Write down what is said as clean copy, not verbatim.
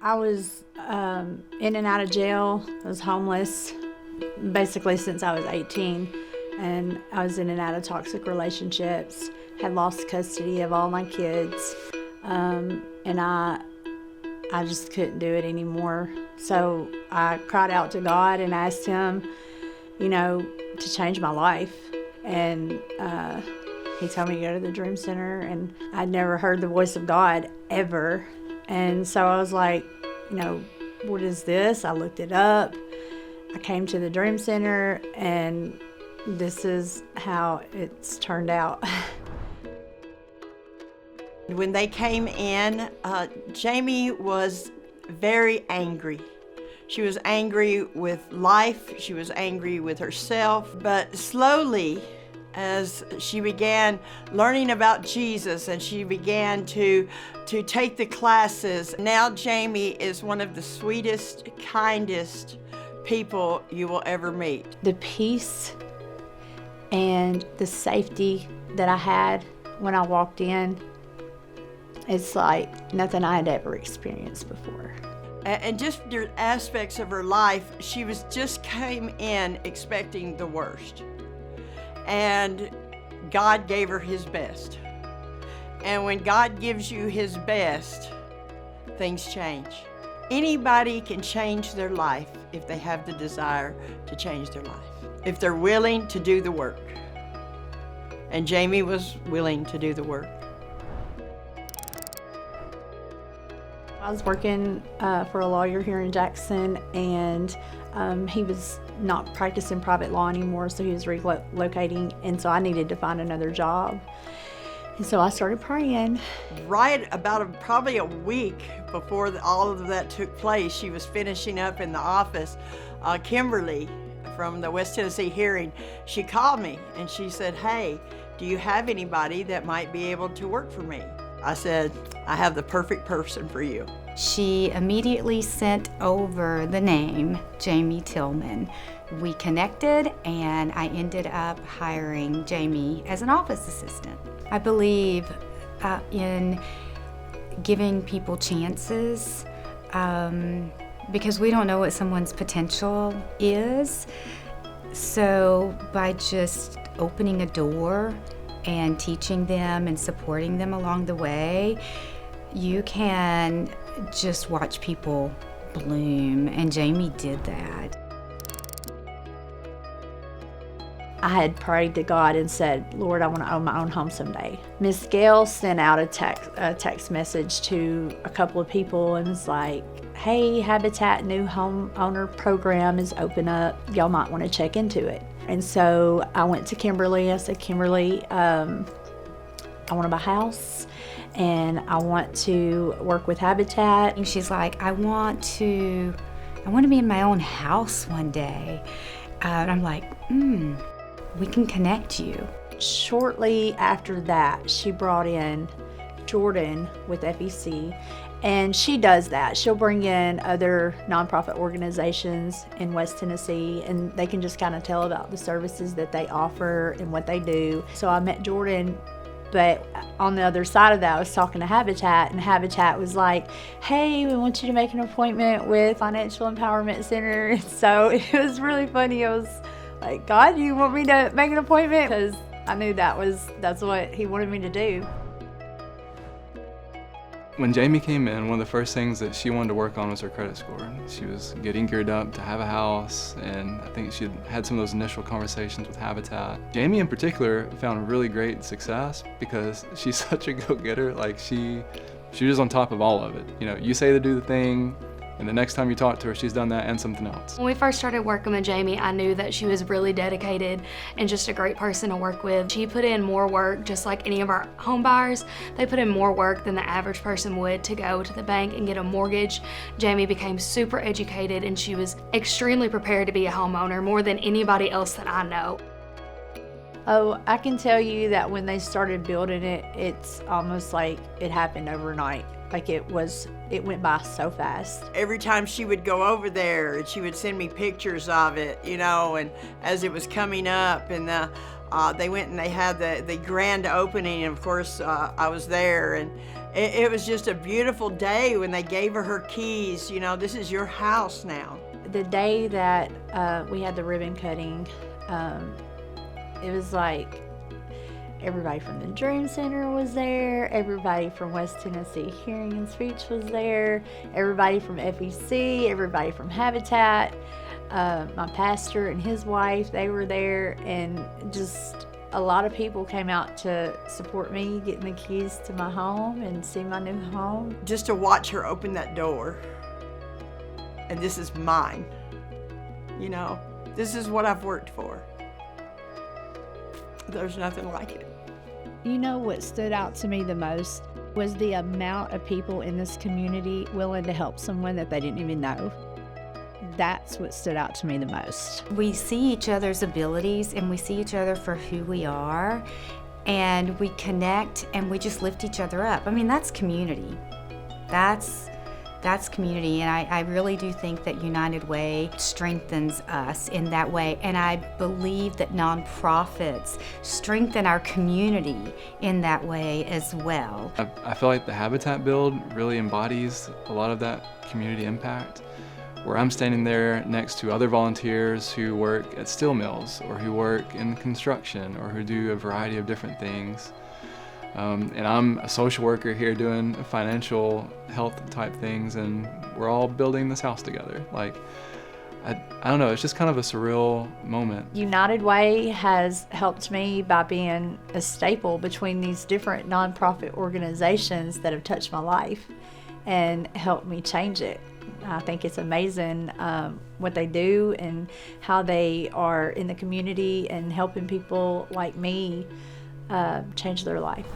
I was in and out of jail. I was homeless basically since I was 18, and I was in and out of toxic relationships, had lost custody of all my kids, and I just couldn't do it anymore. So I cried out to God and asked him, to change my life. And he told me to go to the Dream Center, and I'd never heard the voice of God ever. And so I was like, what is this? I looked it up. I came to the Dream Center, and this is how it's turned out. When they came in, Jamie was very angry. She was angry with life, she was angry with herself, but slowly, as she began learning about Jesus and she began to take the classes, now Jamie is one of the sweetest, kindest people you will ever meet. The peace and the safety that I had when I walked in, it's like nothing I had ever experienced before. And just different aspects of her life, she just came in expecting the worst. And God gave her his best. And when God gives you his best, things change. Anybody can change their life if they have the desire to change their life, if they're willing to do the work. And Jamie was willing to do the work. I was working for a lawyer here in Jackson, and he was not practicing private law anymore, so he was relocating, and so I needed to find another job. And so I started praying. Right about probably a week before all of that took place, she was finishing up in the office. Kimberly from the West Tennessee hearing, she called me and she said, "Hey, do you have anybody that might be able to work for me?" I said, "I have the perfect person for you." She immediately sent over the name Jamie Tillman. We connected, and I ended up hiring Jamie as an office assistant. I believe in giving people chances because we don't know what someone's potential is. So by just opening a door and teaching them and supporting them along the way, you can just watch people bloom, and Jamie did that. I had prayed to God and said, "Lord, I want to own my own home someday." Miss Gail sent out a text message to a couple of people and was like, "Hey, Habitat new homeowner program is open up. Y'all might want to check into it." And so I went to Kimberly. I said, "Kimberly, I want to buy a house and I want to work with Habitat." And she's like, I want to be in my own house one day. And I'm like, we can connect you. Shortly after that, she brought in Jordan with FEC, and she does that. She'll bring in other nonprofit organizations in West Tennessee, and they can just kind of tell about the services that they offer and what they do. So I met Jordan, but on the other side of that, I was talking to Habitat, and Habitat was like, "Hey, we want you to make an appointment with Financial Empowerment Center." And so it was really funny. I was like, "God, you want me to make an appointment?" Because I knew that's what he wanted me to do. When Jamie came in, one of the first things that she wanted to work on was her credit score. She was getting geared up to have a house, and I think she had some of those initial conversations with Habitat. Jamie in particular found really great success because she's such a go-getter. Like she was on top of all of it. You say to do the thing, and the next time you talk to her, she's done that and something else. When we first started working with Jamie, I knew that she was really dedicated and just a great person to work with. She put in more work, just like any of our home buyers. They put in more work than the average person would to go to the bank and get a mortgage. Jamie became super educated, and she was extremely prepared to be a homeowner, more than anybody else that I know. Oh, I can tell you that when they started building it, it's almost like it happened overnight. Like it went by so fast. Every time she would go over there, she would send me pictures of it, and as it was coming up, and they went and they had the grand opening, and of course I was there, and It was just a beautiful day when they gave her keys. You know, this is your house now. The day that we had the ribbon cutting, it was like everybody from the Dream Center was there, everybody from West Tennessee Hearing and Speech was there, everybody from FEC, everybody from Habitat, my pastor and his wife, they were there, and just a lot of people came out to support me getting the keys to my home and see my new home. Just to watch her open that door, and this is mine. You know, this is what I've worked for. There's nothing like it. You know what stood out to me the most was the amount of people in this community willing to help someone that they didn't even know. That's what stood out to me the most. We see each other's abilities and we see each other for who we are, and we connect and we just lift each other up. I mean, that's community. That's community, and I really do think that United Way strengthens us in that way, and I believe that nonprofits strengthen our community in that way as well. I feel like the Habitat build really embodies a lot of that community impact, where I'm standing there next to other volunteers who work at steel mills or who work in construction or who do a variety of different things. And I'm a social worker here doing financial health type things, and we're all building this house together. Like, I don't know, it's just kind of a surreal moment. United Way has helped me by being a staple between these different nonprofit organizations that have touched my life and helped me change it. I think it's amazing what they do and how they are in the community and helping people like me change their life.